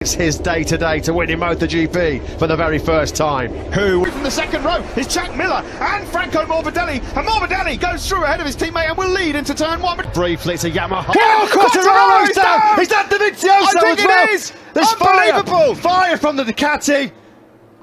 It's his day today to win in MotoGP for the very first time. Who from the second row is Jack Miller and Franco Morbidelli, and Morbidelli goes through ahead of his teammate and will lead into turn one. Briefly, it's a Yamaha. Oh, Quartararo's down! Is that Dovizioso I think as well? it is! There's Unbelievable! Fire from the Ducati.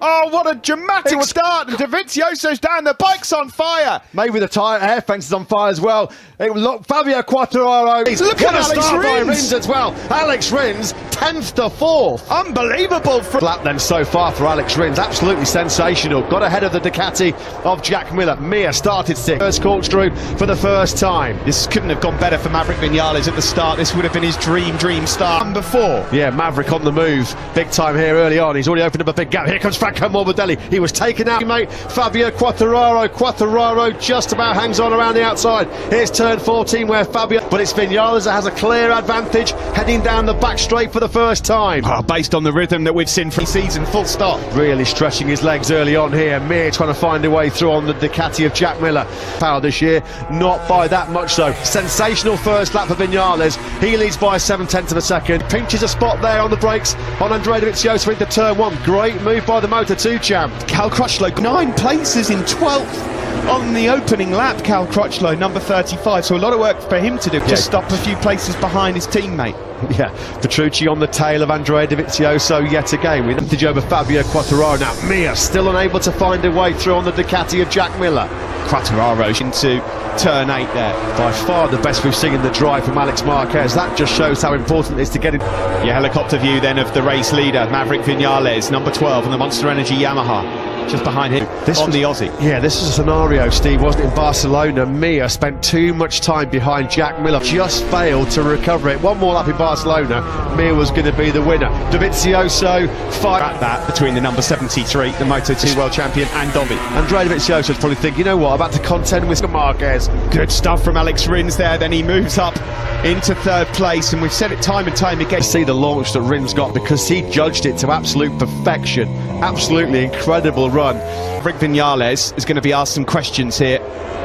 Oh, what a dramatic start, and Dovizioso's down, the bike's on fire. Maybe the tyre air fence is on fire as well. Look, Fabio Quartararo. Look at Alex Rins. Rins as well. Alex Rins, 10th to 4th. Unbelievable. Lap then so far for Alex Rins, absolutely sensational. Got ahead of the Ducati of Jack Miller. Mir started 6th. First corkscrew for the first time. This couldn't have gone better for Maverick Vinales at the start. This would have been his dream start. Number 4. Yeah, Maverick on the move. Big time here early on. He's already opened up a big gap. Here comes Franco Morbidelli. He was taken out, mate. Fabio Quartararo. Quartararo just about hangs on around the outside. Here's turn 14 where Fabio, but it's Vinales that has a clear advantage, heading down the back straight for the first time. Oh, based on the rhythm that we've seen from season, full stop. Really stretching his legs early on here. Mir trying to find a way through on the Ducati of Jack Miller. Power this year, not by that much though. Sensational first lap for Vinales. He leads by 7/10 of a second. Pinches a spot there on the brakes on Andrea Dovizioso into turn 1. Great move by the Moto2 champ. Cal Crutchlow, 9 places in 12th. On the opening lap, Cal Crutchlow, number 35, so a lot of work for him to do. Just stop a few places behind his teammate. Yeah, Petrucci on the tail of Andrea Dovizioso yet again with advantage over Fabio Quartararo. Now Mir still unable to find a way through on the Ducati of Jack Miller. Quartararo into turn 8 there. By far the best we've seen in the drive from Alex Marquez. That just shows how important it is to get in. Your helicopter view then of the race leader, Maverick Vinales, number 12 on the Monster Energy Yamaha. Just behind him, the Aussie. Yeah, this is a scenario, Steve, wasn't it, in Barcelona? Mir spent too much time behind Jack Miller, just failed to recover it. One more lap in Barcelona, Mir was going to be the winner. Dovizioso fight at that between the number 73, the Moto2 world champion, and Dovi. Andrea Dovizioso's probably thinking, you know what, I'm about to contend with Marquez. Good stuff from Alex Rins there, then he moves up into 3rd place, and we've said it time and time again. See the launch that Rins got because he judged it to absolute perfection. Absolutely incredible run. Rick Vinales is going to be asked some questions here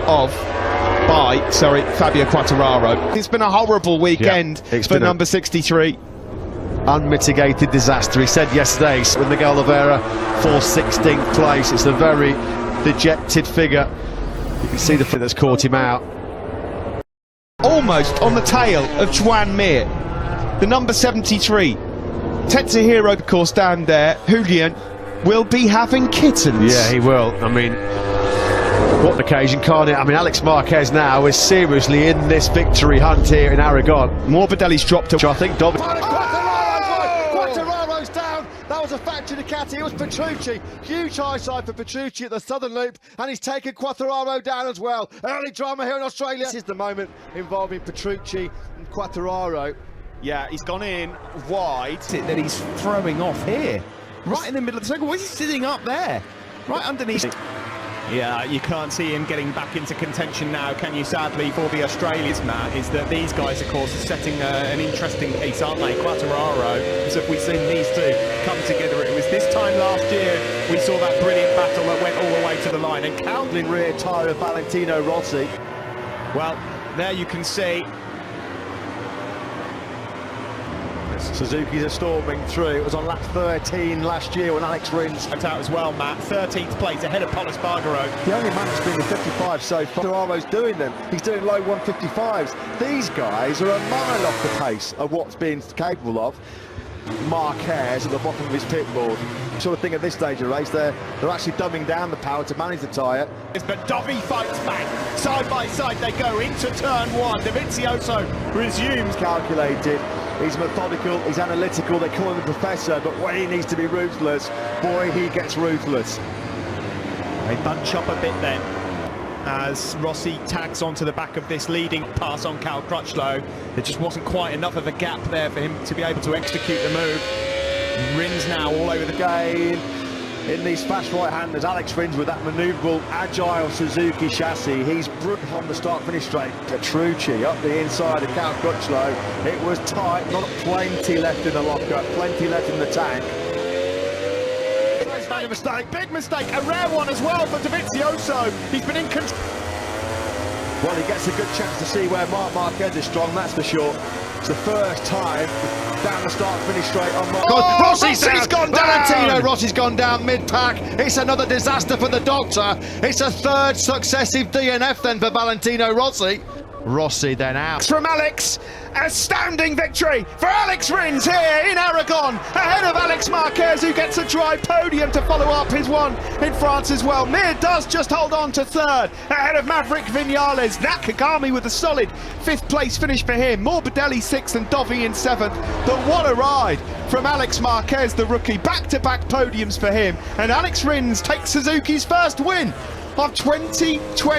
by Fabio Quartararo. It's been a horrible weekend for number 63. Unmitigated disaster. He said yesterday with Miguel Oliveira for 16th place. It's a very dejected figure. You can see the thing that's caught him out. Almost on the tail of Joan Mir, the number 73. Tetsuhiro, of course, down there. Julian will be having kittens. Yeah, he will. I mean, what an occasion, can't it? I mean, Alex Marquez now is seriously in this victory hunt here in Aragon. Morbidelli's dropped I think Quartararo's down. That was a factory Ducati. It was Petrucci. Huge high side for Petrucci at the southern loop, and he's taken Quartararo down as well. Early drama here in Australia. This is the moment involving Petrucci and Quartararo. Yeah, he's gone in wide. That he's throwing off here. Right in the middle of the circle. Why is he sitting up there? Right underneath. Yeah, you can't see him getting back into contention now, can you? Sadly, for the Australians, Matt, is that these guys, of course, are setting an interesting pace, aren't they? Quartararo, so if we've seen these two come together, it was this time last year we saw that brilliant battle that went all the way to the line. And counting rear tyre of Valentino Rossi. Well, there you can see Suzuki's are storming through. It was on lap 13 last year when Alex Rins out as well, Matt. 13th place ahead of Pol Espargaro. The only man that's been in 55 so far. Quartararo's doing them. He's doing low 155s. These guys are a mile off the pace of what's been capable of. Marquez at the bottom of his pit board. Sort of thing at this stage of the race, they're actually dumbing down the power to manage the tyre. But Dovi fights back. Side by side they go into turn 1. Dovizioso resumes. Calculated. He's methodical, he's analytical, they call him the professor, but when he needs to be ruthless, boy, he gets ruthless. They bunch up a bit then, as Rossi tags onto the back of this leading pass on Cal Crutchlow. There just wasn't quite enough of a gap there for him to be able to execute the move. Rins now all over the game. In these fast right-handers, Alex Rins with that manoeuvrable, agile Suzuki chassis. He's brutal on the start-finish straight. Petrucci up the inside of Cal Crutchlow. It was tight, not plenty left in the locker, plenty left in the tank. Big mistake, a rare one as well for Dovizioso. He's been in control. Well, he gets a good chance to see where Marc Marquez is strong, that's for sure. It's the first time down the start-finish straight on Rossi's gone down! Valentino Rossi's gone down mid-pack. It's another disaster for the Doctor. It's a third successive DNF then for Valentino Rossi. Rossi then out. From Alex, astounding victory for Alex Rins here in Aragon, ahead of Alex Marquez, who gets a dry podium to follow up his one in France as well. Mir does just hold on to third, ahead of Maverick Vinales. Nat Kagami with a solid 5th place finish for him. Morbidelli 6th and Dovi in 7th. But what a ride from Alex Marquez, the rookie. Back-to-back podiums for him. And Alex Rins takes Suzuki's first win of 2020.